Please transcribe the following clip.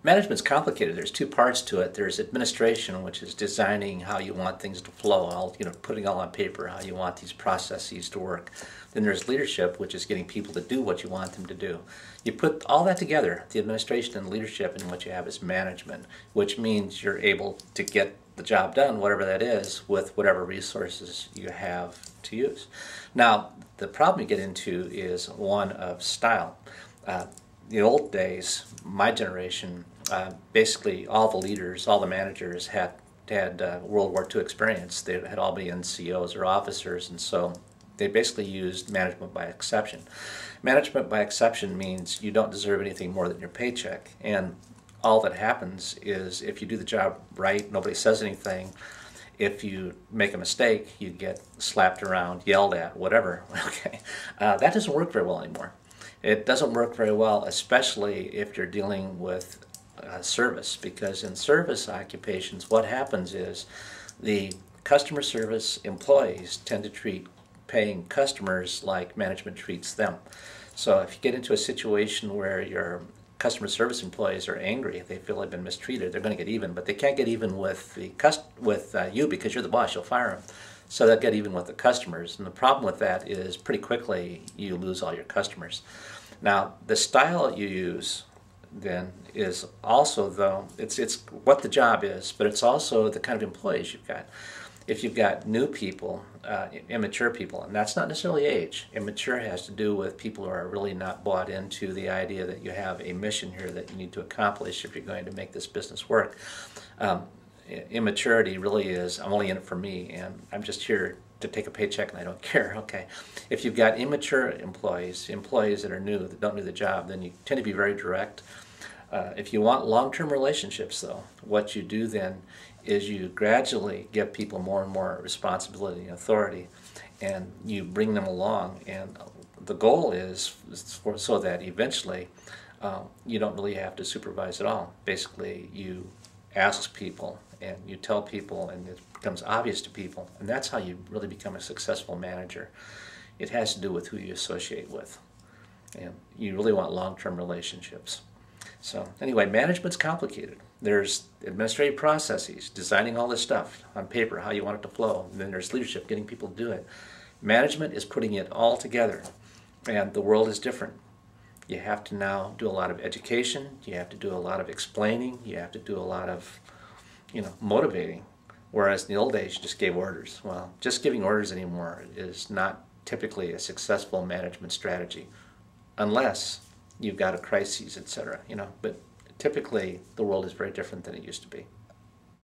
Management's complicated. There's two parts to it. There's administration, which is designing how you want things to flow, putting all on paper how you want these processes to work. Then there's leadership, which is getting people to do what you want them to do. You put all that together, the administration and leadership, and what you have is management, which means you're able to get the job done, whatever that is, with whatever resources you have to use. Now, the problem you get into is one of style. The old days, my generation, basically all the leaders, all the managers had World War II experience. They had all been NCOs or officers, and so they basically used management by exception. Management by exception means you don't deserve anything more than your paycheck, and all that happens is if you do the job right, nobody says anything. If you make a mistake, you get slapped around, yelled at, whatever. Okay, that doesn't work very well anymore. It doesn't work very well, especially if you're dealing with service, because in service occupations, what happens is the customer service employees tend to treat paying customers like management treats them. So if you get into a situation where your customer service employees are angry, they feel they've been mistreated, they're going to get even, but they can't get even with you because you're the boss, you'll fire them. So they'll get even with the customers, and the problem with that is pretty quickly you lose all your customers. Now, the style you use then is also, though, it's what the job is, but it's also the kind of employees you've got. If you've got new people, immature people, and that's not necessarily age. Immature has to do with people who are really not bought into the idea that you have a mission here that you need to accomplish if you're going to make this business work. Immaturity really is, I'm only in it for me, and I'm just here to take a paycheck and I don't care. Okay, if you've got immature employees that are new, that don't do the job, then you tend to be very direct. If you want long-term relationships, though, what you do then is you gradually give people more and more responsibility and authority, and you bring them along, and the goal is so that eventually you don't really have to supervise at all. Basically, you ask people and you tell people, and it becomes obvious to people, and that's how you really become a successful manager. It has to do with who you associate with, and you really want long-term relationships. So anyway, management's complicated. There's administrative processes, designing all this stuff on paper, how you want it to flow, and then there's leadership, getting people to do it. Management is putting it all together, and the world is different. You have to now do a lot of education, you have to do a lot of explaining, you have to do a lot of, motivating. Whereas in the old days, you just gave orders. Well, just giving orders anymore is not typically a successful management strategy, unless you've got a crisis, etc. But typically the world is very different than it used to be.